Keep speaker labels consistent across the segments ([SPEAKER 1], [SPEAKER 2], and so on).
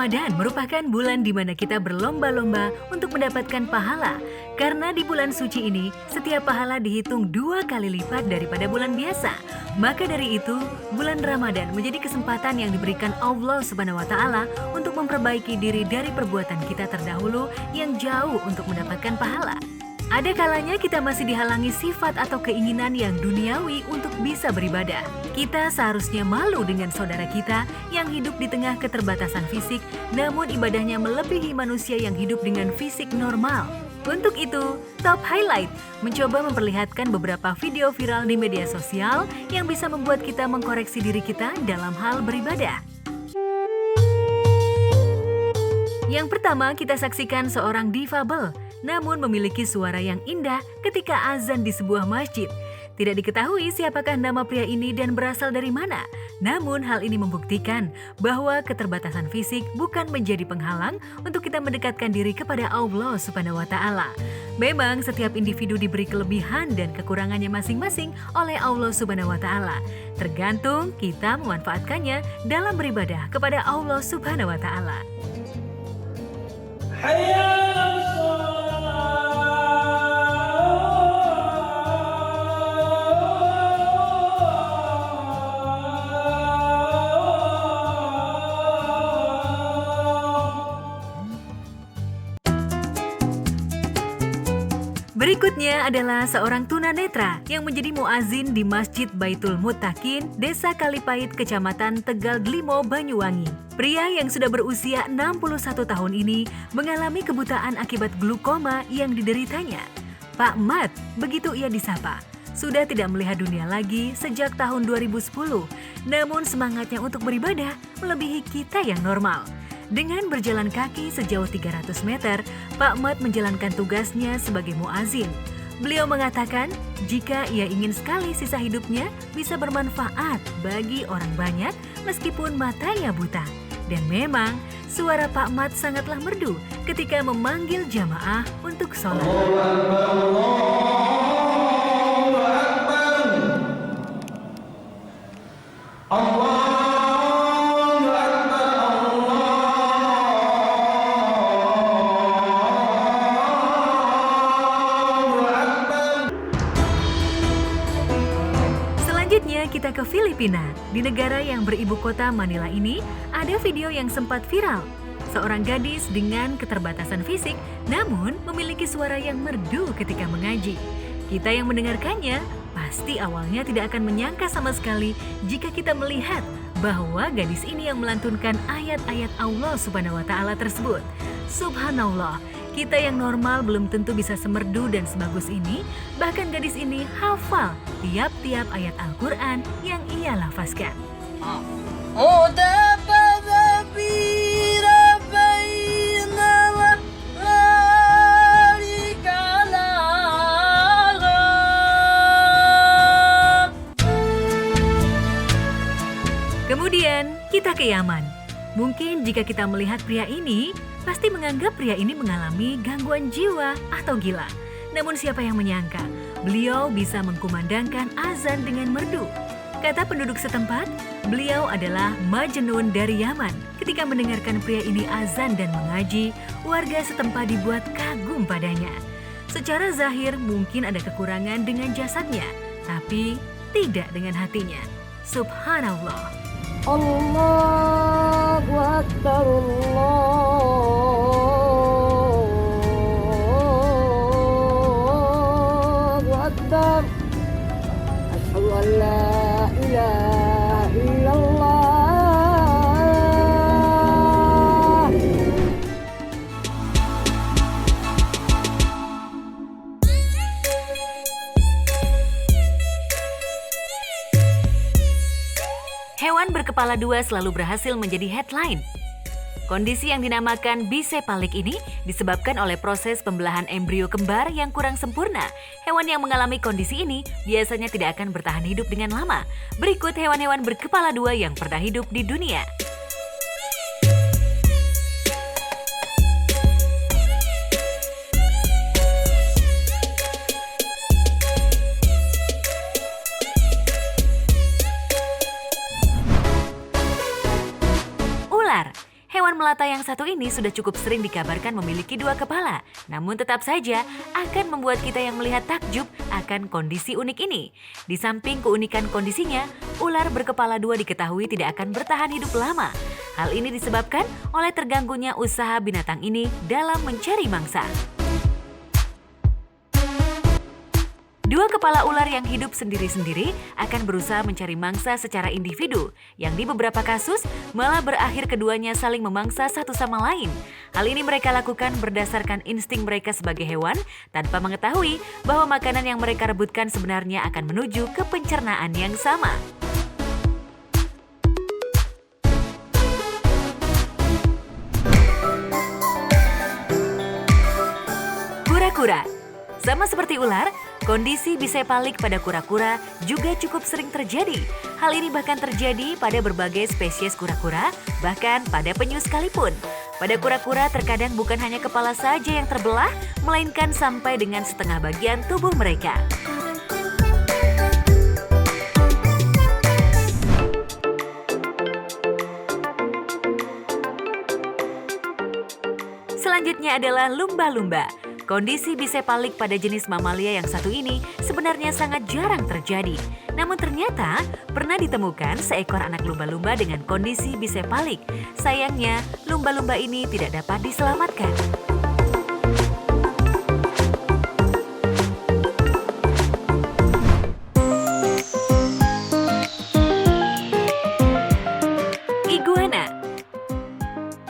[SPEAKER 1] Ramadan merupakan bulan di mana kita berlomba-lomba untuk mendapatkan pahala. Karena di bulan suci ini, setiap pahala dihitung 2 kali lipat daripada bulan biasa. Maka dari itu, bulan Ramadan menjadi kesempatan yang diberikan Allah Subhanahu wa Ta'ala untuk memperbaiki diri dari perbuatan kita terdahulu yang jauh untuk mendapatkan pahala. Ada kalanya kita masih dihalangi sifat atau keinginan yang duniawi untuk bisa beribadah. Kita seharusnya malu dengan saudara kita yang hidup di tengah keterbatasan fisik, namun ibadahnya melebihi manusia yang hidup dengan fisik normal. Untuk itu, Top Highlight mencoba memperlihatkan beberapa video viral di media sosial yang bisa membuat kita mengkoreksi diri kita dalam hal beribadah. Yang pertama, kita saksikan seorang difabel, namun memiliki suara yang indah ketika azan di sebuah masjid. Tidak diketahui siapakah nama pria ini dan berasal dari mana. Namun hal ini membuktikan bahwa keterbatasan fisik bukan menjadi penghalang untuk kita mendekatkan diri kepada Allah Subhanahu wa Ta'ala. Memang setiap individu diberi kelebihan dan kekurangannya masing-masing oleh Allah Subhanahu wa Ta'ala. Tergantung kita memanfaatkannya dalam beribadah kepada Allah Subhanahu wa Ta'ala. Berikutnya adalah seorang tunanetra yang menjadi muazin di Masjid Baitul Muttaqin, Desa Kalipait, Kecamatan Tegal Glimo, Banyuwangi. Pria yang sudah berusia 61 tahun ini mengalami kebutaan akibat glukoma yang dideritanya. Pak Mat, begitu ia disapa, sudah tidak melihat dunia lagi sejak tahun 2010. Namun semangatnya untuk beribadah melebihi kita yang normal. Dengan berjalan kaki sejauh 300 meter, Pak Mat menjalankan tugasnya sebagai muazin. Beliau mengatakan, jika ia ingin sekali sisa hidupnya bisa bermanfaat bagi orang banyak meskipun matanya buta. Dan memang, suara Pak Mat sangatlah merdu ketika memanggil jamaah untuk sholat. Selanjutnya kita ke Filipina. Di negara yang beribu kota Manila ini, ada video yang sempat viral. Seorang gadis dengan keterbatasan fisik, namun memiliki suara yang merdu ketika mengaji. Kita yang mendengarkannya, pasti awalnya tidak akan menyangka sama sekali jika kita melihat bahwa gadis ini yang melantunkan ayat-ayat Allah Subhanahu wa Ta'ala tersebut. Subhanallah, kita yang normal belum tentu bisa semerdu dan sebagus ini, bahkan gadis ini hafal tiap-tiap ayat Al-Quran yang ia lafazkan. Kemudian kita ke Yaman. Mungkin jika kita melihat pria ini, pasti menganggap pria ini mengalami gangguan jiwa atau gila. Namun siapa yang menyangka, beliau bisa mengkumandangkan azan dengan merdu. Kata penduduk setempat, beliau adalah Majnun dari Yaman. Ketika mendengarkan pria ini azan dan mengaji, warga setempat dibuat kagum padanya. Secara zahir mungkin ada kekurangan dengan jasadnya, tapi tidak dengan hatinya. Subhanallah.
[SPEAKER 2] Allahu Akbar, Allahu Akbar. Asyhadu an la ilaha illallah.
[SPEAKER 1] Hewan berkepala dua selalu berhasil menjadi headline. Kondisi yang dinamakan bisepalik ini disebabkan oleh proses pembelahan embrio kembar yang kurang sempurna. Hewan yang mengalami kondisi ini biasanya tidak akan bertahan hidup dengan lama. Berikut hewan-hewan berkepala dua yang pernah hidup di dunia. Hewan primata yang satu ini sudah cukup sering dikabarkan memiliki dua kepala. Namun tetap saja akan membuat kita yang melihat takjub akan kondisi unik ini. Di samping keunikan kondisinya, ular berkepala dua diketahui tidak akan bertahan hidup lama. Hal ini disebabkan oleh terganggunya usaha binatang ini dalam mencari mangsa. Dua kepala ular yang hidup sendiri-sendiri akan berusaha mencari mangsa secara individu, yang di beberapa kasus malah berakhir keduanya saling memangsa satu sama lain. Hal ini mereka lakukan berdasarkan insting mereka sebagai hewan, tanpa mengetahui bahwa makanan yang mereka rebutkan sebenarnya akan menuju ke pencernaan yang sama. Kura-kura. Sama seperti ular, kondisi bisepalik pada kura-kura juga cukup sering terjadi. Hal ini bahkan terjadi pada berbagai spesies kura-kura, bahkan pada penyu sekalipun. Pada kura-kura terkadang bukan hanya kepala saja yang terbelah, melainkan sampai dengan setengah bagian tubuh mereka. Selanjutnya adalah lumba-lumba. Kondisi bisepalik pada jenis mamalia yang satu ini sebenarnya sangat jarang terjadi. Namun ternyata pernah ditemukan seekor anak lumba-lumba dengan kondisi bisepalik. Sayangnya, lumba-lumba ini tidak dapat diselamatkan. Iguana.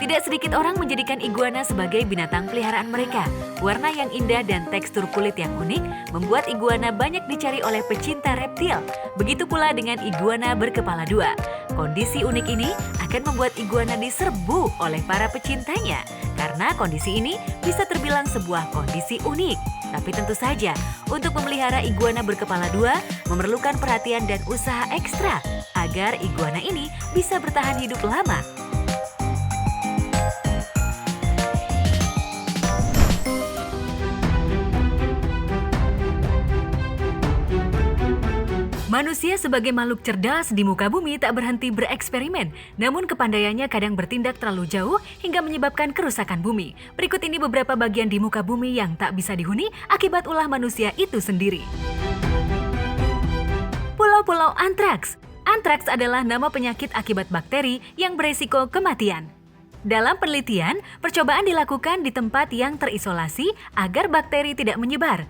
[SPEAKER 1] Tidak sedikit orang menjadikan iguana sebagai binatang peliharaan mereka. Warna yang indah dan tekstur kulit yang unik membuat iguana banyak dicari oleh pecinta reptil. Begitu pula dengan iguana berkepala dua. Kondisi unik ini akan membuat iguana diserbu oleh para pecintanya. Karena kondisi ini bisa terbilang sebuah kondisi unik. Tapi tentu saja, untuk memelihara iguana berkepala dua memerlukan perhatian dan usaha ekstra agar iguana ini bisa bertahan hidup lama. Manusia sebagai makhluk cerdas di muka bumi tak berhenti bereksperimen, namun kepandaiannya kadang bertindak terlalu jauh hingga menyebabkan kerusakan bumi. Berikut ini beberapa bagian di muka bumi yang tak bisa dihuni akibat ulah manusia itu sendiri. Pulau-pulau antraks. Antraks adalah nama penyakit akibat bakteri yang beresiko kematian. Dalam penelitian, percobaan dilakukan di tempat yang terisolasi agar bakteri tidak menyebar.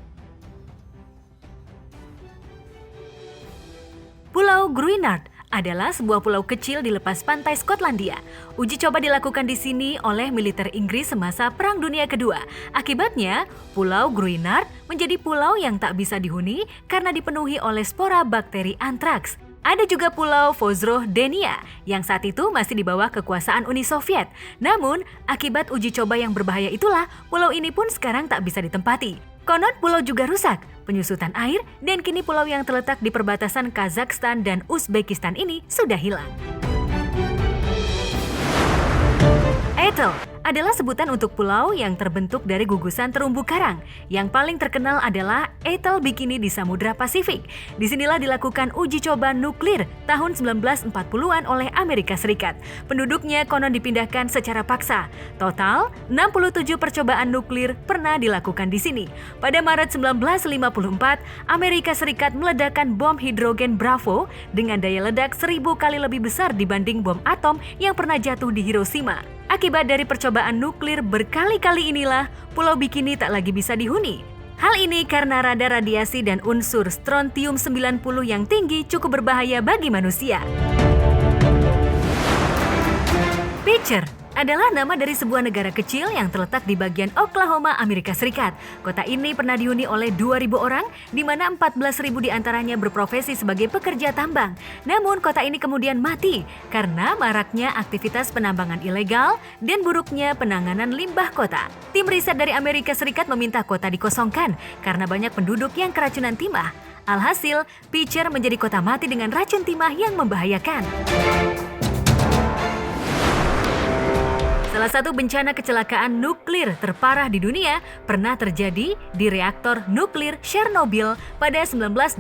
[SPEAKER 1] Pulau Gruinard adalah sebuah pulau kecil di lepas pantai Skotlandia. Uji coba dilakukan di sini oleh militer Inggris semasa Perang Dunia Kedua. Akibatnya, Pulau Gruinard menjadi pulau yang tak bisa dihuni karena dipenuhi oleh spora bakteri antraks. Ada juga Pulau Vozrohdenia yang saat itu masih di bawah kekuasaan Uni Soviet. Namun, akibat uji coba yang berbahaya itulah, pulau ini pun sekarang tak bisa ditempati. Konon pulau juga rusak, penyusutan air, dan kini pulau yang terletak di perbatasan Kazakhstan dan Uzbekistan ini sudah hilang. Atoll adalah sebutan untuk pulau yang terbentuk dari gugusan terumbu karang. Yang paling terkenal adalah Atoll Bikini di Samudra Pasifik. Disinilah dilakukan uji coba nuklir tahun 1940-an oleh Amerika Serikat. Penduduknya konon dipindahkan secara paksa. Total, 67 percobaan nuklir pernah dilakukan di sini. Pada Maret 1954, Amerika Serikat meledakkan bom hidrogen Bravo dengan daya ledak 1000 kali lebih besar dibanding bom atom yang pernah jatuh di Hiroshima. Akibat dari percobaan nuklir berkali-kali inilah, Pulau Bikini tak lagi bisa dihuni. Hal ini karena radar radiasi dan unsur strontium 90 yang tinggi cukup berbahaya bagi manusia. Pitcher adalah nama dari sebuah negara kecil yang terletak di bagian Oklahoma, Amerika Serikat. Kota ini pernah dihuni oleh 2.000 orang, di mana 14.000 diantaranya berprofesi sebagai pekerja tambang. Namun kota ini kemudian mati karena maraknya aktivitas penambangan ilegal dan buruknya penanganan limbah kota. Tim riset dari Amerika Serikat meminta kota dikosongkan karena banyak penduduk yang keracunan timah. Alhasil, Pitcher menjadi kota mati dengan racun timah yang membahayakan. Salah satu bencana kecelakaan nuklir terparah di dunia pernah terjadi di reaktor nuklir Chernobyl pada 1986.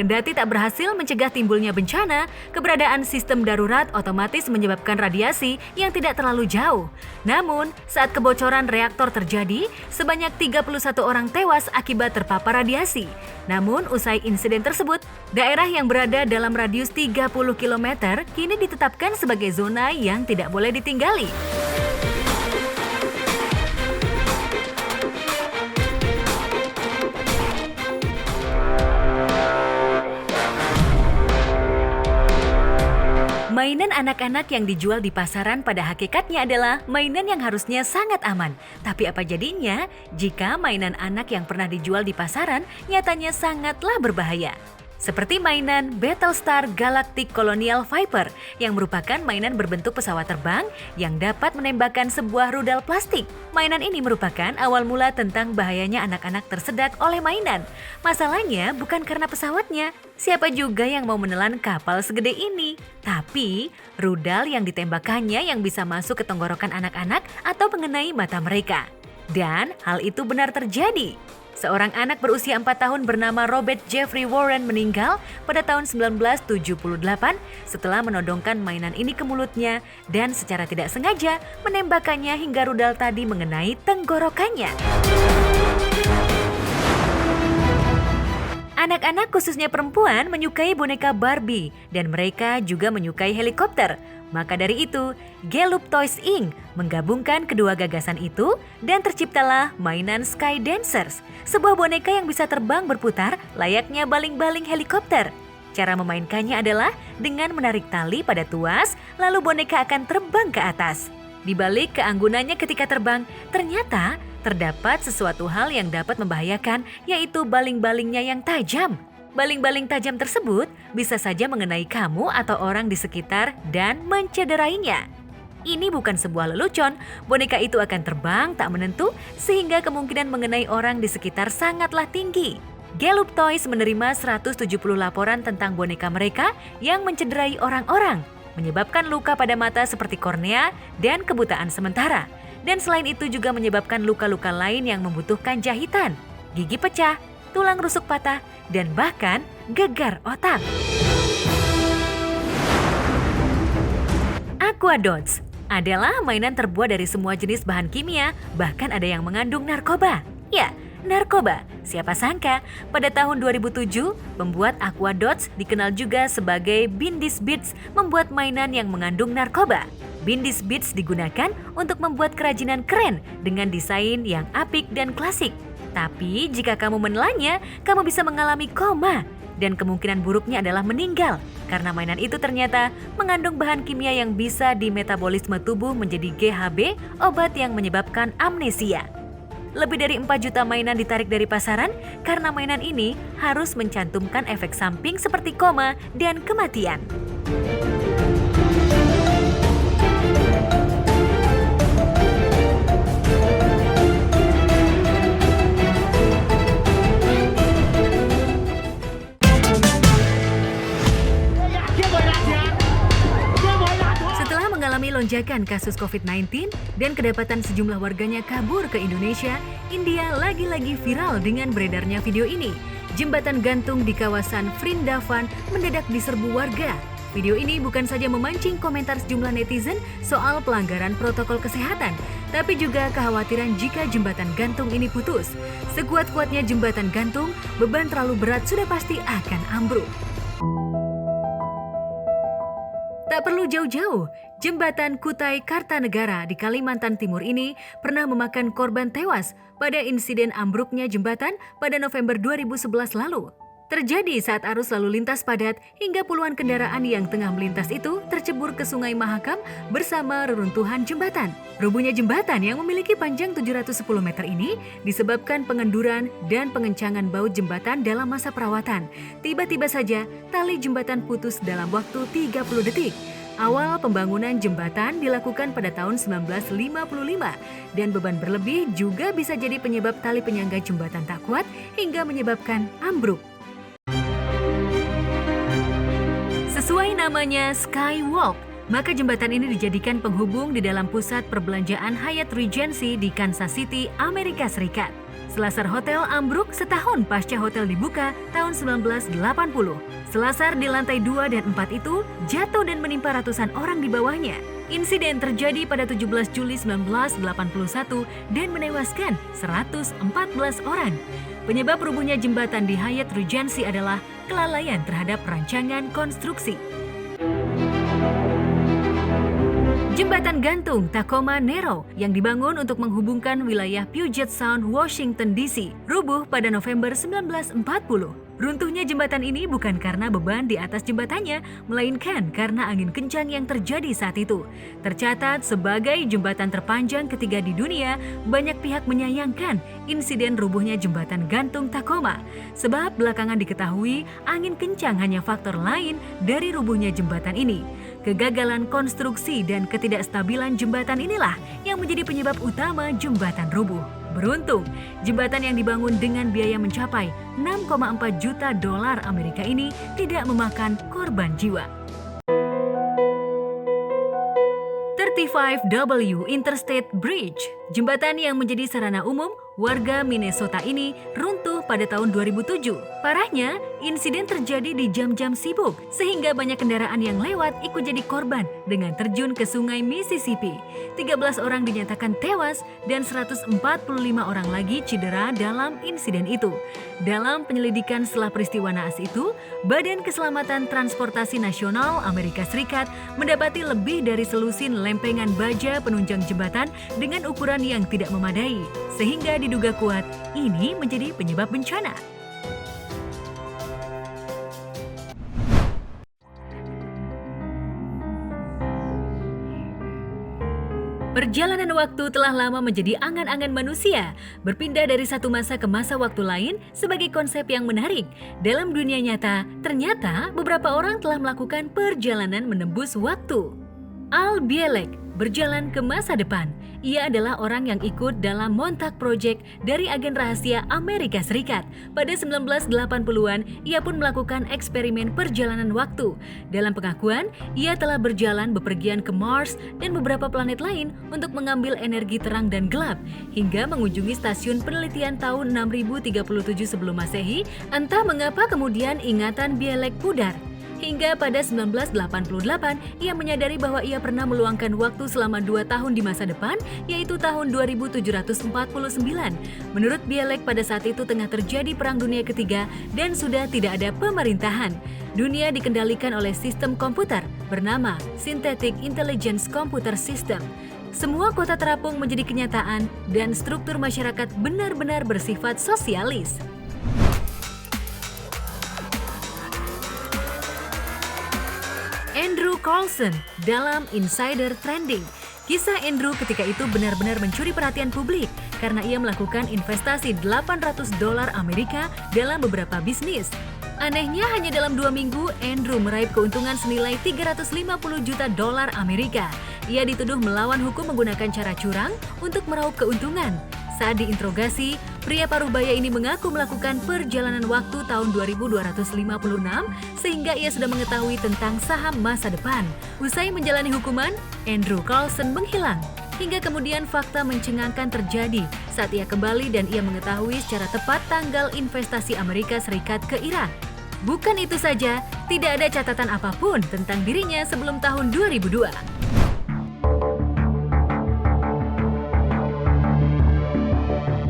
[SPEAKER 1] Kendati tak berhasil mencegah timbulnya bencana, keberadaan sistem darurat otomatis menyebabkan radiasi yang tidak terlalu jauh. Namun, saat kebocoran reaktor terjadi, sebanyak 31 orang tewas akibat terpapar radiasi. Namun, usai insiden tersebut, daerah yang berada dalam radius 30 km kini ditetapkan sebagai zona yang tidak boleh ditinggali. Mainan anak-anak yang dijual di pasaran pada hakikatnya adalah mainan yang harusnya sangat aman. Tapi apa jadinya jika mainan anak yang pernah dijual di pasaran nyatanya sangatlah berbahaya? Seperti mainan Battlestar Galactic Colonial Viper yang merupakan mainan berbentuk pesawat terbang yang dapat menembakkan sebuah rudal plastik. Mainan ini merupakan awal mula tentang bahayanya anak-anak tersedak oleh mainan. Masalahnya bukan karena pesawatnya. Siapa juga yang mau menelan kapal segede ini? Tapi rudal yang ditembakkannya yang bisa masuk ke tenggorokan anak-anak atau mengenai mata mereka. Dan hal itu benar terjadi. Seorang anak berusia 4 tahun bernama Robert Jeffrey Warren meninggal pada tahun 1978 setelah menodongkan mainan ini ke mulutnya dan secara tidak sengaja menembakkannya hingga rudal tadi mengenai tenggorokannya. Anak-anak khususnya perempuan menyukai boneka Barbie dan mereka juga menyukai helikopter. Maka dari itu, Gallup Toys Inc. menggabungkan kedua gagasan itu dan terciptalah mainan Sky Dancers, sebuah boneka yang bisa terbang berputar layaknya baling-baling helikopter. Cara memainkannya adalah dengan menarik tali pada tuas, lalu boneka akan terbang ke atas. Di balik keanggunannya ketika terbang, ternyata terdapat sesuatu hal yang dapat membahayakan, yaitu baling-balingnya yang tajam. Baling-baling tajam tersebut bisa saja mengenai kamu atau orang di sekitar dan mencederainya. Ini bukan sebuah lelucon, boneka itu akan terbang tak menentu sehingga kemungkinan mengenai orang di sekitar sangatlah tinggi. Gallup Toys menerima 170 laporan tentang boneka mereka yang mencederai orang-orang, menyebabkan luka pada mata seperti kornea dan kebutaan sementara. Dan selain itu juga menyebabkan luka-luka lain yang membutuhkan jahitan, gigi pecah, tulang rusuk patah, dan bahkan gegar otak. Aquadots adalah mainan terbuat dari semua jenis bahan kimia, bahkan ada yang mengandung narkoba. Ya, narkoba. Siapa sangka pada tahun 2007, pembuat Aquadots dikenal juga sebagai Bindis Beats membuat mainan yang mengandung narkoba. Bindis Beats digunakan untuk membuat kerajinan keren dengan desain yang apik dan klasik. Tapi jika kamu menelannya, kamu bisa mengalami koma. Dan kemungkinan buruknya adalah meninggal. Karena mainan itu ternyata mengandung bahan kimia yang bisa dimetabolisme tubuh menjadi GHB, obat yang menyebabkan amnesia. Lebih dari 4 juta mainan ditarik dari pasaran karena mainan ini harus mencantumkan efek samping seperti koma dan kematian. Mengalami lonjakan kasus COVID-19 dan kedapatan sejumlah warganya kabur ke Indonesia, India lagi-lagi viral dengan beredarnya video ini. Jembatan gantung di kawasan Vrindavan mendadak diserbu warga. Video ini bukan saja memancing komentar sejumlah netizen soal pelanggaran protokol kesehatan, tapi juga kekhawatiran jika jembatan gantung ini putus. Sekuat-kuatnya jembatan gantung, beban terlalu berat sudah pasti akan ambruk. Tak perlu jauh-jauh, jembatan Kutai Kartanegara di Kalimantan Timur ini pernah memakan korban tewas pada insiden ambruknya jembatan pada November 2011 lalu. Terjadi saat arus lalu lintas padat hingga puluhan kendaraan yang tengah melintas itu tercebur ke Sungai Mahakam bersama reruntuhan jembatan. Rubuhnya jembatan yang memiliki panjang 710 meter ini disebabkan pengenduran dan pengencangan baut jembatan dalam masa perawatan. Tiba-tiba saja tali jembatan putus dalam waktu 30 detik. Awal pembangunan jembatan dilakukan pada tahun 1955 dan beban berlebih juga bisa jadi penyebab tali penyangga jembatan tak kuat hingga menyebabkan ambruk. Sesuai namanya Skywalk, Maka jembatan ini dijadikan penghubung di dalam pusat perbelanjaan Hyatt Regency di Kansas City, Amerika Serikat. Selasar hotel ambruk setahun pasca hotel dibuka tahun 1980. Selasar di lantai 2 dan 4 itu jatuh dan menimpa ratusan orang di bawahnya. Insiden terjadi pada 17 Juli 1981 dan menewaskan 114 orang. Penyebab rubuhnya jembatan di Hyatt Regency adalah kelalaian terhadap rancangan konstruksi. Jembatan gantung Tacoma Narrow yang dibangun untuk menghubungkan wilayah Puget Sound, Washington DC, rubuh pada November 1940. Runtuhnya jembatan ini bukan karena beban di atas jembatannya, melainkan karena angin kencang yang terjadi saat itu. Tercatat sebagai jembatan terpanjang ketiga di dunia, banyak pihak menyayangkan insiden rubuhnya jembatan gantung Tacoma. Sebab belakangan diketahui angin kencang hanya faktor lain dari rubuhnya jembatan ini. Kegagalan konstruksi dan ketidakstabilan jembatan inilah yang menjadi penyebab utama jembatan rubuh. Beruntung, jembatan yang dibangun dengan biaya mencapai 6,4 juta dolar Amerika ini tidak memakan korban jiwa. 35W Interstate Bridge, jembatan yang menjadi sarana umum warga Minnesota ini runtuh pada tahun 2007. Parahnya, insiden terjadi di jam-jam sibuk sehingga banyak kendaraan yang lewat ikut jadi korban dengan terjun ke sungai Mississippi. 13 orang dinyatakan tewas dan 145 orang lagi cedera dalam insiden itu. Dalam penyelidikan setelah peristiwa naas itu, Badan Keselamatan Transportasi Nasional Amerika Serikat mendapati lebih dari selusin lempengan baja penunjang jembatan dengan ukuran yang tidak memadai, sehingga diduga kuat ini menjadi penyebab bencana. Perjalanan waktu telah lama menjadi angan-angan manusia, berpindah dari satu masa ke masa waktu lain sebagai konsep yang menarik. Dalam dunia nyata, ternyata beberapa orang telah melakukan perjalanan menembus waktu. Al Bielek berjalan ke masa depan. Ia adalah orang yang ikut dalam Montauk Project dari agen rahasia Amerika Serikat. Pada 1980-an, ia pun melakukan eksperimen perjalanan waktu. Dalam pengakuan, ia telah berjalan bepergian ke Mars dan beberapa planet lain untuk mengambil energi terang dan gelap, hingga mengunjungi stasiun penelitian tahun 6037 sebelum Masehi. Entah mengapa kemudian ingatan Bielek pudar. Hingga pada 1988, ia menyadari bahwa ia pernah meluangkan waktu selama 2 tahun di masa depan, yaitu tahun 2749. Menurut Bielek, pada saat itu tengah terjadi Perang Dunia Ketiga dan sudah tidak ada pemerintahan. Dunia dikendalikan oleh sistem komputer bernama Synthetic Intelligence Computer System. Semua kota terapung menjadi kenyataan dan struktur masyarakat benar-benar bersifat sosialis. Andrew Carlson dalam Insider Trending. Kisah Andrew ketika itu benar-benar mencuri perhatian publik karena ia melakukan investasi $800 Amerika dalam beberapa bisnis. Anehnya, hanya dalam 2 minggu, Andrew meraih keuntungan senilai $350 juta Amerika. Ia dituduh melawan hukum menggunakan cara curang untuk meraup keuntungan. Saat diinterogasi, pria paruh baya ini mengaku melakukan perjalanan waktu tahun 2256 sehingga ia sudah mengetahui tentang saham masa depan. Usai menjalani hukuman, Andrew Carlson menghilang. Hingga kemudian fakta mencengangkan terjadi saat ia kembali dan ia mengetahui secara tepat tanggal investasi Amerika Serikat ke Irak. Bukan itu saja, tidak ada catatan apapun tentang dirinya sebelum tahun 2002.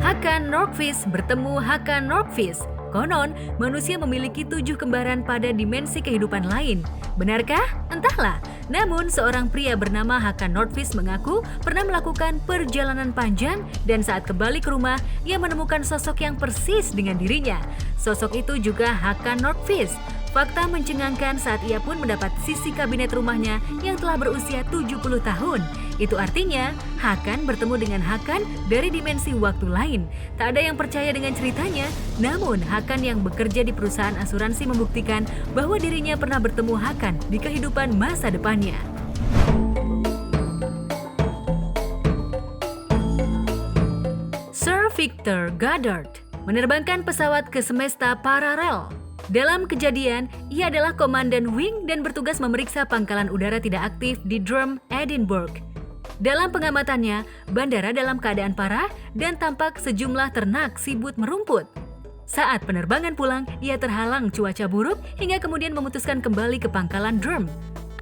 [SPEAKER 1] Hakan Nordqvist bertemu Hakan Nordqvist. Konon, manusia memiliki 7 kembaran pada dimensi kehidupan lain. Benarkah? Entahlah. Namun, seorang pria bernama Hakan Nordqvist mengaku pernah melakukan perjalanan panjang dan saat kembali ke rumah, ia menemukan sosok yang persis dengan dirinya. Sosok itu juga Hakan Nordqvist. Fakta mencengangkan saat ia pun mendapat sisi kabinet rumahnya yang telah berusia 70 tahun. Itu artinya, Hakan bertemu dengan Hakan dari dimensi waktu lain. Tak ada yang percaya dengan ceritanya, namun Hakan yang bekerja di perusahaan asuransi membuktikan bahwa dirinya pernah bertemu Hakan di kehidupan masa depannya. Sir Victor Goddard menerbangkan pesawat ke semesta paralel. Dalam kejadian, ia adalah komandan wing dan bertugas memeriksa pangkalan udara tidak aktif di Drum, Edinburgh. Dalam pengamatannya, bandara dalam keadaan parah dan tampak sejumlah ternak sibuk merumput. Saat penerbangan pulang, ia terhalang cuaca buruk hingga kemudian memutuskan kembali ke pangkalan Drum.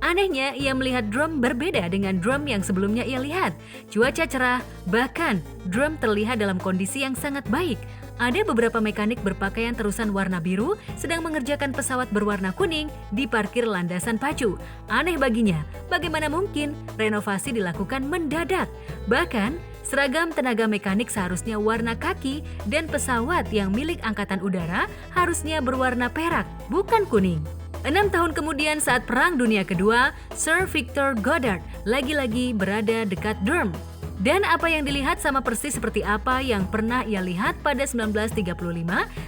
[SPEAKER 1] Anehnya, ia melihat Drum berbeda dengan Drum yang sebelumnya ia lihat. Cuaca cerah, bahkan Drum terlihat dalam kondisi yang sangat baik. Ada beberapa mekanik berpakaian terusan warna biru sedang mengerjakan pesawat berwarna kuning di parkir landasan pacu. Aneh baginya, bagaimana mungkin renovasi dilakukan mendadak? Bahkan, seragam tenaga mekanik seharusnya warna kaki dan pesawat yang milik Angkatan Udara harusnya berwarna perak, bukan kuning. 6 tahun kemudian saat Perang Dunia Kedua, Sir Victor Goddard lagi-lagi berada dekat Durham. Dan apa yang dilihat sama persis seperti apa yang pernah ia lihat pada 1935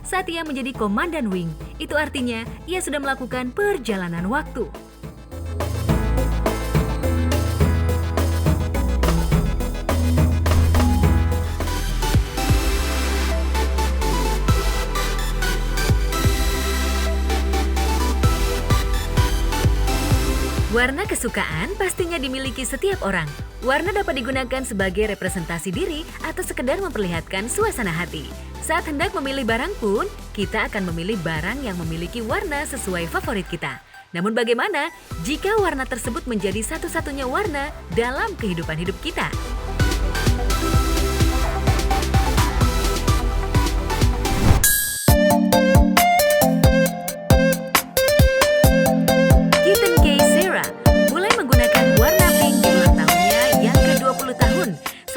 [SPEAKER 1] saat ia menjadi komandan wing. Itu artinya ia sudah melakukan perjalanan waktu. Warna kesukaan pastinya dimiliki setiap orang. Warna dapat digunakan sebagai representasi diri atau sekedar memperlihatkan suasana hati. Saat hendak memilih barang pun, kita akan memilih barang yang memiliki warna sesuai favorit kita. Namun bagaimana jika warna tersebut menjadi satu-satunya warna dalam kehidupan hidup kita?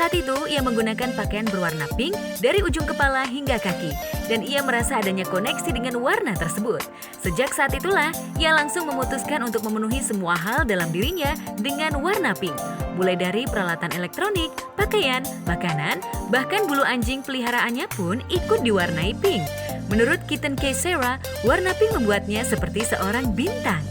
[SPEAKER 1] Saat itu, ia menggunakan pakaian berwarna pink dari ujung kepala hingga kaki, dan ia merasa adanya koneksi dengan warna tersebut. Sejak saat itulah, ia langsung memutuskan untuk memenuhi semua hal dalam dirinya dengan warna pink. Mulai dari peralatan elektronik, pakaian, makanan, bahkan bulu anjing peliharaannya pun ikut diwarnai pink. Menurut Kitten K. Sarah, warna pink membuatnya seperti seorang bintang.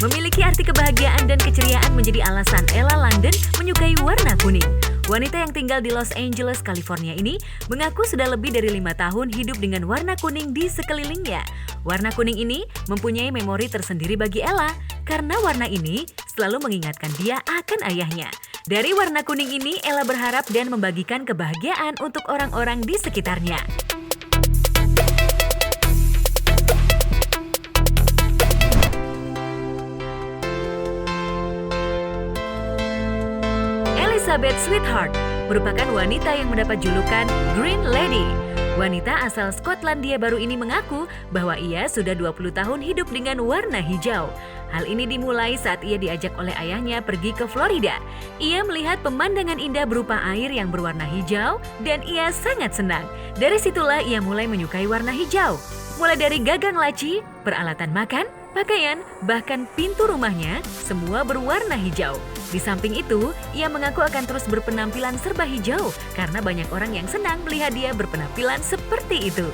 [SPEAKER 1] Memiliki arti kebahagiaan dan keceriaan menjadi alasan Ella London menyukai warna kuning. Wanita yang tinggal di Los Angeles, California ini mengaku sudah lebih dari 5 tahun hidup dengan warna kuning di sekelilingnya. Warna kuning ini mempunyai memori tersendiri bagi Ella karena warna ini selalu mengingatkan dia akan ayahnya. Dari warna kuning ini, Ella berharap dan membagikan kebahagiaan untuk orang-orang di sekitarnya. Elizabeth Sweetheart merupakan wanita yang mendapat julukan Green Lady. Wanita asal Skotlandia baru ini mengaku bahwa ia sudah 20 tahun hidup dengan warna hijau. Hal ini dimulai saat ia diajak oleh ayahnya pergi ke Florida. Ia melihat pemandangan indah berupa air yang berwarna hijau dan ia sangat senang. Dari situlah ia mulai menyukai warna hijau. Mulai dari gagang laci, peralatan makan, pakaian, bahkan pintu rumahnya semua berwarna hijau. Di samping itu, ia mengaku akan terus berpenampilan serba hijau karena banyak orang yang senang melihat dia berpenampilan seperti itu.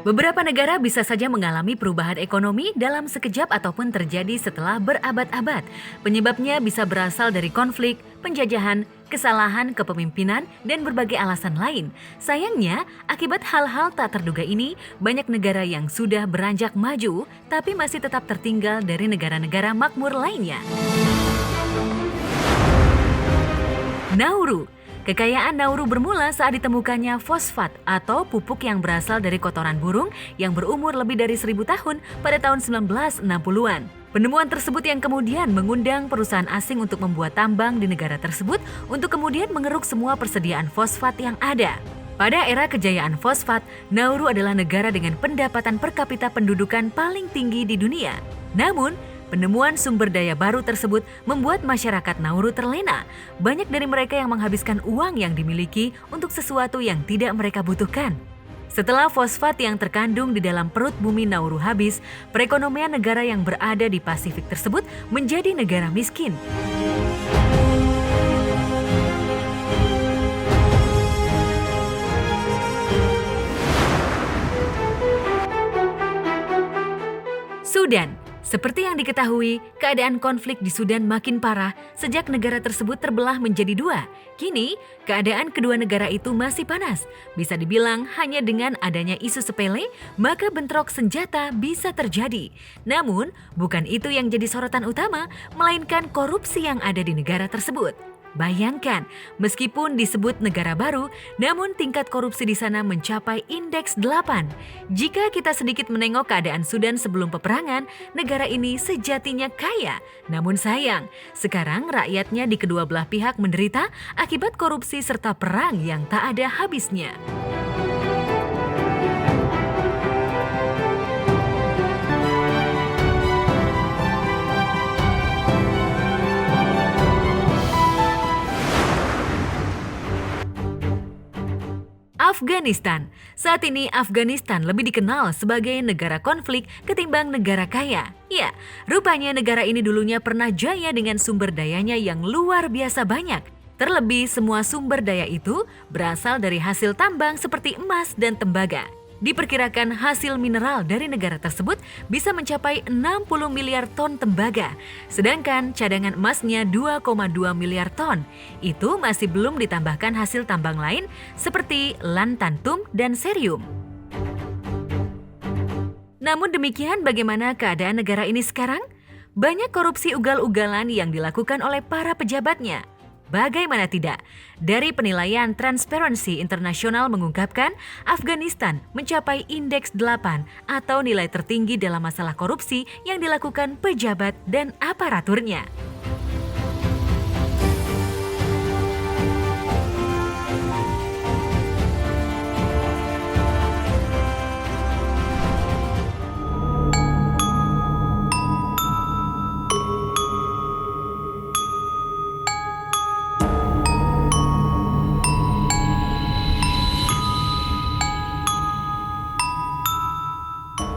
[SPEAKER 1] Beberapa negara bisa saja mengalami perubahan ekonomi dalam sekejap ataupun terjadi setelah berabad-abad. Penyebabnya bisa berasal dari konflik, penjajahan, kesalahan kepemimpinan, dan berbagai alasan lain. Sayangnya, akibat hal-hal tak terduga ini, banyak negara yang sudah beranjak maju, tapi masih tetap tertinggal dari negara-negara makmur lainnya. Nauru. Kekayaan Nauru bermula saat ditemukannya fosfat atau pupuk yang berasal dari kotoran burung yang berumur lebih dari 1000 tahun pada tahun 1960-an. Penemuan tersebut yang kemudian mengundang perusahaan asing untuk membuat tambang di negara tersebut untuk kemudian mengeruk semua persediaan fosfat yang ada. Pada era kejayaan fosfat, Nauru adalah negara dengan pendapatan per kapita pendudukan paling tinggi di dunia. Namun, penemuan sumber daya baru tersebut membuat masyarakat Nauru terlena. Banyak dari mereka yang menghabiskan uang yang dimiliki untuk sesuatu yang tidak mereka butuhkan. Setelah fosfat yang terkandung di dalam perut bumi Nauru habis, perekonomian negara yang berada di Pasifik tersebut menjadi negara miskin. Sudan. Seperti yang diketahui, keadaan konflik di Sudan makin parah sejak negara tersebut terbelah menjadi dua. Kini, keadaan kedua negara itu masih panas. Bisa dibilang hanya dengan adanya isu sepele, maka bentrok senjata bisa terjadi. Namun, bukan itu yang jadi sorotan utama, melainkan korupsi yang ada di negara tersebut. Bayangkan, meskipun disebut negara baru, namun tingkat korupsi di sana mencapai indeks 8. Jika kita sedikit menengok keadaan Sudan sebelum peperangan, negara ini sejatinya kaya. Namun sayang, sekarang rakyatnya di kedua belah pihak menderita akibat korupsi serta perang yang tak ada habisnya. Afghanistan. Saat ini Afghanistan lebih dikenal sebagai negara konflik ketimbang negara kaya. Ya, rupanya negara ini dulunya pernah jaya dengan sumber dayanya yang luar biasa banyak. Terlebih semua sumber daya itu berasal dari hasil tambang seperti emas dan tembaga. Diperkirakan hasil mineral dari negara tersebut bisa mencapai 60 miliar ton tembaga, sedangkan cadangan emasnya 2,2 miliar ton. Itu masih belum ditambahkan hasil tambang lain seperti lantantum dan cerium. Namun demikian, bagaimana keadaan negara ini sekarang? Banyak korupsi ugal-ugalan yang dilakukan oleh para pejabatnya. Bagaimana tidak? Dari penilaian Transparency International mengungkapkan, Afghanistan mencapai indeks 8 atau nilai tertinggi dalam masalah korupsi yang dilakukan pejabat dan aparaturnya.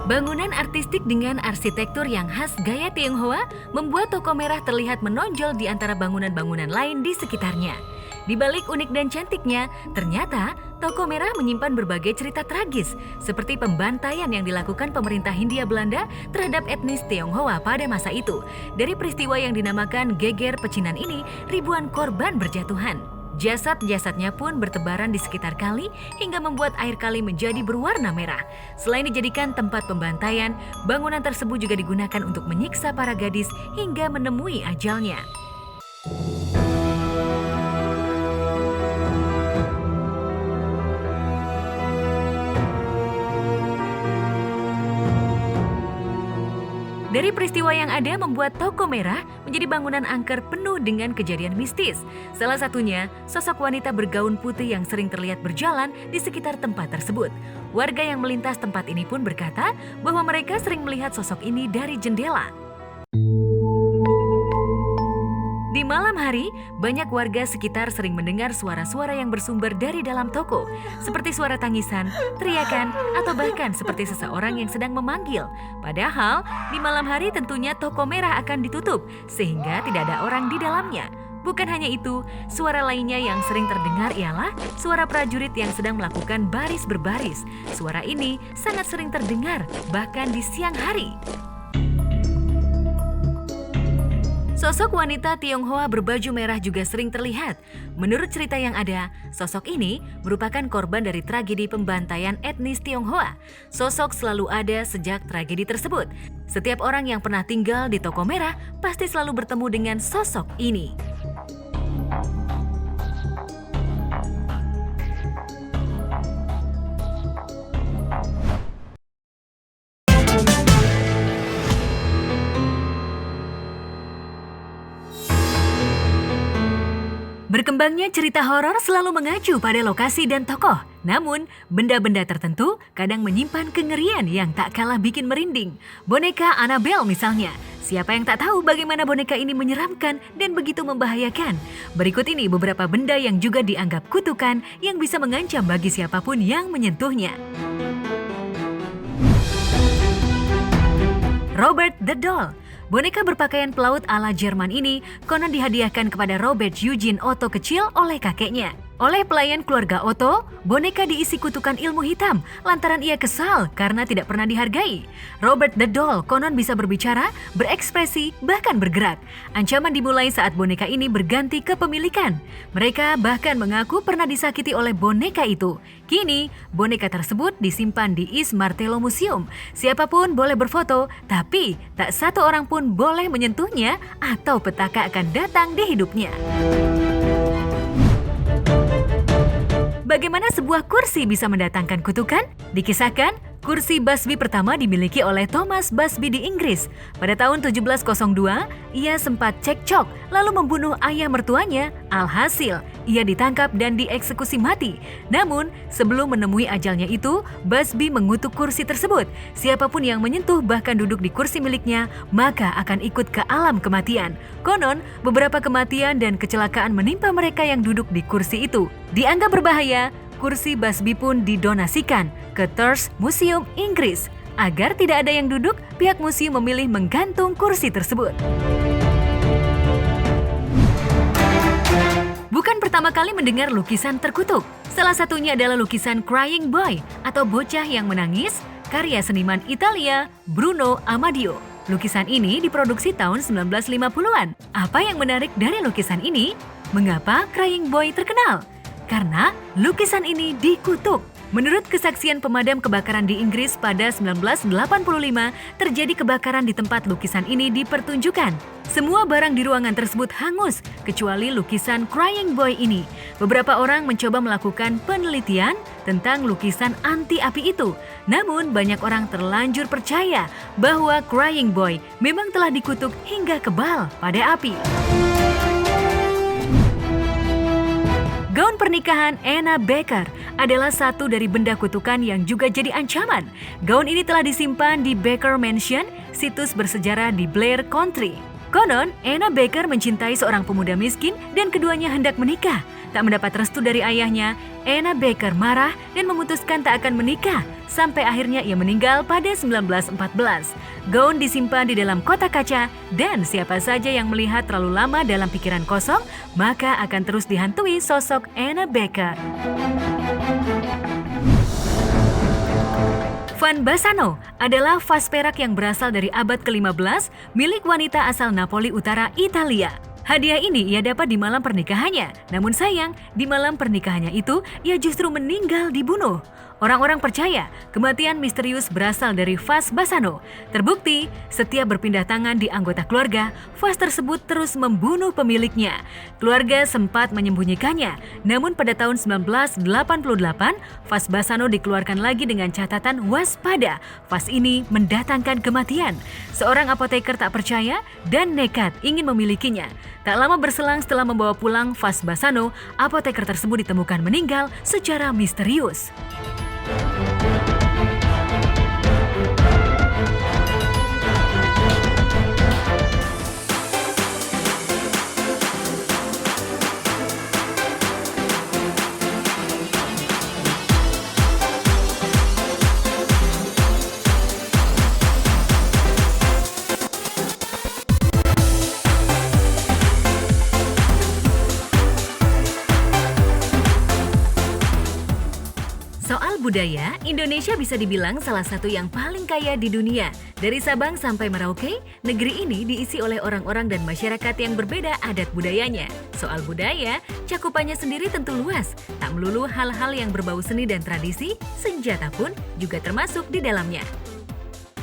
[SPEAKER 1] Bangunan artistik dengan arsitektur yang khas gaya Tionghoa membuat Toko Merah terlihat menonjol di antara bangunan-bangunan lain di sekitarnya. Di balik unik dan cantiknya, ternyata Toko Merah menyimpan berbagai cerita tragis, seperti pembantaian yang dilakukan pemerintah Hindia Belanda terhadap etnis Tionghoa pada masa itu. Dari peristiwa yang dinamakan Geger Pecinan ini, ribuan korban berjatuhan. Jasad-jasadnya pun bertebaran di sekitar kali hingga membuat air kali menjadi berwarna merah. Selain dijadikan tempat pembantaian, bangunan tersebut juga digunakan untuk menyiksa para gadis hingga menemui ajalnya. Dari peristiwa yang ada membuat Toko Merah menjadi bangunan angker penuh dengan kejadian mistis. Salah satunya, sosok wanita bergaun putih yang sering terlihat berjalan di sekitar tempat tersebut. Warga yang melintas tempat ini pun berkata bahwa mereka sering melihat sosok ini dari jendela. Di malam hari, banyak warga sekitar sering mendengar suara-suara yang bersumber dari dalam toko, seperti suara tangisan, teriakan, atau bahkan seperti seseorang yang sedang memanggil. Padahal, di malam hari tentunya Toko Merah akan ditutup, sehingga tidak ada orang di dalamnya. Bukan hanya itu, suara lainnya yang sering terdengar ialah suara prajurit yang sedang melakukan baris berbaris. Suara ini sangat sering terdengar, bahkan di siang hari. Sosok wanita Tionghoa berbaju merah juga sering terlihat. Menurut cerita yang ada, sosok ini merupakan korban dari tragedi pembantaian etnis Tionghoa. Sosok selalu ada sejak tragedi tersebut. Setiap orang yang pernah tinggal di Toko Merah pasti selalu bertemu dengan sosok ini. Berkembangnya cerita horor selalu mengacu pada lokasi dan tokoh. Namun, benda-benda tertentu kadang menyimpan kengerian yang tak kalah bikin merinding. Boneka Annabelle misalnya. Siapa yang tak tahu bagaimana boneka ini menyeramkan dan begitu membahayakan? Berikut ini beberapa benda yang juga dianggap kutukan yang bisa mengancam bagi siapapun yang menyentuhnya. Robert the Doll. Boneka berpakaian pelaut ala Jerman ini konon dihadiahkan kepada Robert Eugene Otto kecil oleh kakeknya. Oleh pelayan keluarga Otto, boneka diisi kutukan ilmu hitam lantaran ia kesal karena tidak pernah dihargai. Robert the Doll konon bisa berbicara, berekspresi, bahkan bergerak. Ancaman dimulai saat boneka ini berganti kepemilikan. Mereka bahkan mengaku pernah disakiti oleh boneka itu. Kini, boneka tersebut disimpan di East Martello Museum. Siapapun boleh berfoto, tapi tak satu orang pun boleh menyentuhnya atau petaka akan datang di hidupnya. Bagaimana sebuah kursi bisa mendatangkan kutukan? Dikisahkan, kursi Busby pertama dimiliki oleh Thomas Busby di Inggris. Pada tahun 1702, ia sempat cekcok lalu membunuh ayah mertuanya. Alhasil, ia ditangkap dan dieksekusi mati. Namun, sebelum menemui ajalnya itu, Busby mengutuk kursi tersebut. Siapapun yang menyentuh bahkan duduk di kursi miliknya, maka akan ikut ke alam kematian. Konon, beberapa kematian dan kecelakaan menimpa mereka yang duduk di kursi itu. Dianggap berbahaya, kursi Busby pun didonasikan ke Thurst Museum, Inggris. Agar tidak ada yang duduk, pihak museum memilih menggantung kursi tersebut. Bukan pertama kali mendengar lukisan terkutuk. Salah satunya adalah lukisan Crying Boy atau bocah yang menangis, karya seniman Italia Bruno Amadio. Lukisan ini diproduksi tahun 1950-an. Apa yang menarik dari lukisan ini? Mengapa Crying Boy terkenal? Karena lukisan ini dikutuk. Menurut kesaksian pemadam kebakaran di Inggris pada 1985, terjadi kebakaran di tempat lukisan ini dipertunjukkan. Semua barang di ruangan tersebut hangus, kecuali lukisan Crying Boy ini. Beberapa orang mencoba melakukan penelitian tentang lukisan anti api itu. Namun banyak orang terlanjur percaya bahwa Crying Boy memang telah dikutuk hingga kebal pada api. Gaun pernikahan Anna Baker adalah satu dari benda kutukan yang juga jadi ancaman. Gaun ini telah disimpan di Baker Mansion, situs bersejarah di Blair Country. Konon, Anna Baker mencintai seorang pemuda miskin dan keduanya hendak menikah. Tak mendapat restu dari ayahnya, Anna Baker marah dan memutuskan tak akan menikah. Sampai akhirnya ia meninggal pada 1914. Gaun disimpan di dalam kotak kaca dan siapa saja yang melihat terlalu lama dalam pikiran kosong, maka akan terus dihantui sosok Anna Baker. Van Bassano adalah vas perak yang berasal dari abad ke-15 milik wanita asal Napoli Utara, Italia. Hadiah ini ia dapat di malam pernikahannya. Namun sayang, di malam pernikahannya itu ia justru meninggal dibunuh. Orang-orang percaya kematian misterius berasal dari vas Bassano. Terbukti, setiap berpindah tangan di anggota keluarga, vas tersebut terus membunuh pemiliknya. Keluarga sempat menyembunyikannya, namun pada tahun 1988, vas Bassano dikeluarkan lagi dengan catatan waspada. Vas ini mendatangkan kematian. Seorang apoteker tak percaya dan nekat ingin memilikinya. Tak lama berselang setelah membawa pulang vas Bassano, apoteker tersebut ditemukan meninggal secara misterius. Soal budaya, Indonesia bisa dibilang salah satu yang paling kaya di dunia. Dari Sabang sampai Merauke, negeri ini diisi oleh orang-orang dan masyarakat yang berbeda adat budayanya. Soal budaya, cakupannya sendiri tentu luas. Tak melulu hal-hal yang berbau seni dan tradisi, senjata pun juga termasuk di dalamnya.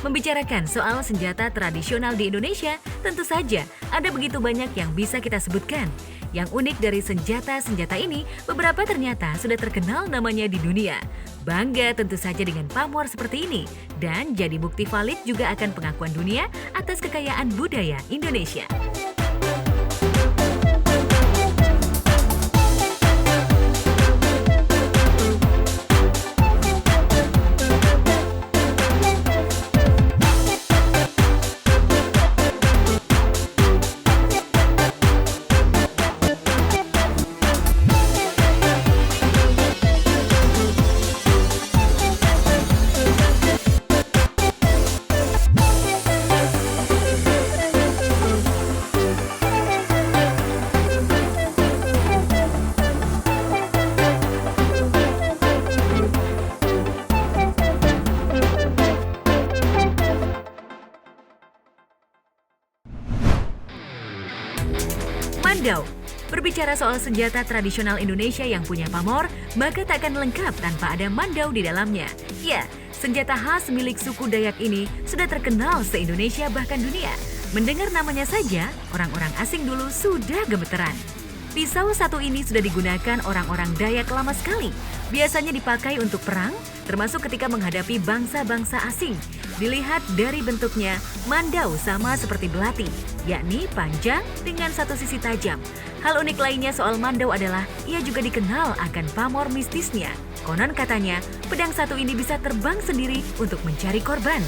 [SPEAKER 1] Membicarakan soal senjata tradisional di Indonesia, tentu saja ada begitu banyak yang bisa kita sebutkan. Yang unik dari senjata-senjata ini, beberapa ternyata sudah terkenal namanya di dunia. Bangga tentu saja dengan pamor seperti ini, dan jadi bukti valid juga akan pengakuan dunia atas kekayaan budaya Indonesia. Mandau. Berbicara soal senjata tradisional Indonesia yang punya pamor, maka tak akan lengkap tanpa ada mandau di dalamnya. Ya, senjata khas milik suku Dayak ini sudah terkenal se-Indonesia bahkan dunia. Mendengar namanya saja, orang-orang asing dulu sudah gemeteran. Pisau satu ini sudah digunakan orang-orang Dayak lama sekali. Biasanya dipakai untuk perang, termasuk ketika menghadapi bangsa-bangsa asing. Dilihat dari bentuknya, mandau sama seperti belati, yakni panjang dengan satu sisi tajam. Hal unik lainnya soal mandau adalah ia juga dikenal akan pamor mistisnya. Konon katanya, pedang satu ini bisa terbang sendiri untuk mencari korban.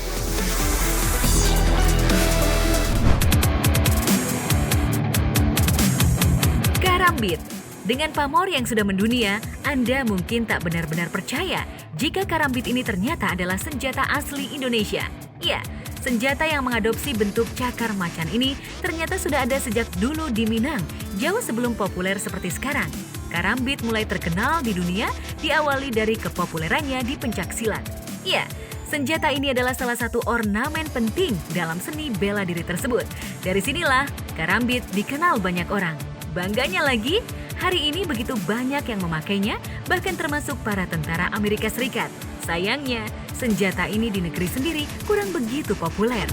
[SPEAKER 1] Karambit. Dengan pamor yang sudah mendunia, Anda mungkin tak benar-benar percaya jika karambit ini ternyata adalah senjata asli Indonesia. Ya, senjata yang mengadopsi bentuk cakar macan ini ternyata sudah ada sejak dulu di Minang, jauh sebelum populer seperti sekarang. Karambit mulai terkenal di dunia diawali dari kepopulerannya di pencaksilat. Ya, senjata ini adalah salah satu ornamen penting dalam seni bela diri tersebut. Dari sinilah karambit dikenal banyak orang. Bangganya lagi, hari ini begitu banyak yang memakainya, bahkan termasuk para tentara Amerika Serikat. Sayangnya, senjata ini di negeri sendiri kurang begitu populer.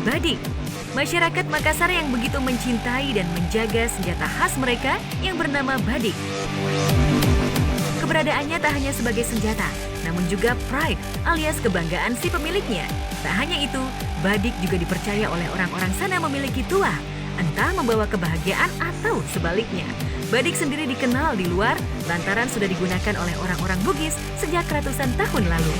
[SPEAKER 1] Badik. Masyarakat Makassar yang begitu mencintai dan menjaga senjata khas mereka yang bernama badik. Keberadaannya tak hanya sebagai senjata, namun juga pride alias kebanggaan si pemiliknya. Tak hanya itu, badik juga dipercaya oleh orang-orang sana memiliki tuah, entah membawa kebahagiaan atau sebaliknya. Badik sendiri dikenal di luar lantaran sudah digunakan oleh orang-orang Bugis sejak ratusan tahun lalu.